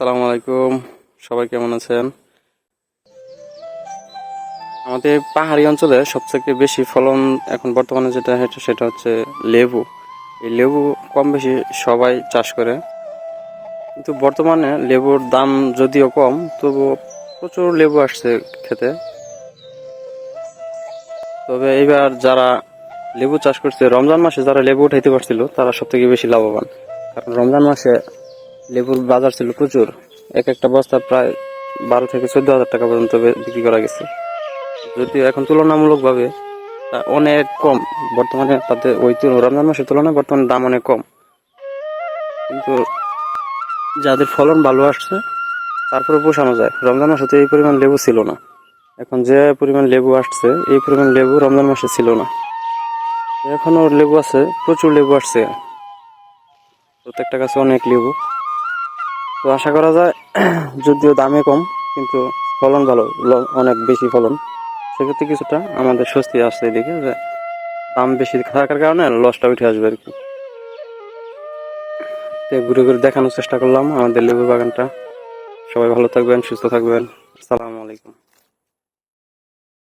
আসসালামু আলাইকুম। সবাই কেমন আছেন? আমাদের পাহাড়ি অঞ্চলে সবথেকে বেশি ফলন এখন বর্তমানে যেটা হচ্ছে সেটা হচ্ছে লেবু। এই লেবু কম বেশি সবাই চাষ করে, কিন্তু বর্তমানে লেবুর দাম যদিও কম, তবুও প্রচুর লেবু আসছে খেতে। তবে এইবার যারা লেবু চাষ করছে, রমজান মাসে যারা লেবু উঠাইতে পারছিল তারা সব থেকে বেশি লাভবান। কারণ রমজান মাসে লেবুর বাজার ছিল প্রচুর, এক একটা বস্তা প্রায় 12 থেকে 14 হাজার টাকা পর্যন্ত বিক্রি করা গেছে। যদিও এখন তুলনামূলকভাবে অনেক কম, বর্তমানে তাদের ওই রমজান মাসের তুলনায় বর্তমানে দাম অনেক কম, কিন্তু যাদের ফলন ভালো আসছে তারপরে পোষানো যায়। রমজান মাসে তো এই পরিমাণ লেবু ছিল না, এখন যে পরিমাণ লেবু আসছে এই পরিমাণ লেবু রমজান মাসে ছিল না। এখনো লেবু আছে, প্রচুর লেবু আসছে, প্রত্যেকটা গাছে অনেক লেবু। তো আশা করা যায় যদিও দামে কম কিন্তু ফলন ভালো, অনেক বেশি ফলন, সেক্ষেত্রে কিছুটা আমাদের স্বস্তি আসছে এদিকে যে দাম বেশি থাকার কারণে লসটা উঠে আসবে আর কি। তো ঘুরে ঘুরে দেখানোর চেষ্টা করলাম আমাদের লেবু বাগানটা। সবাই ভালো থাকবেন, সুস্থ থাকবেন। আসসালামু আলাইকুম।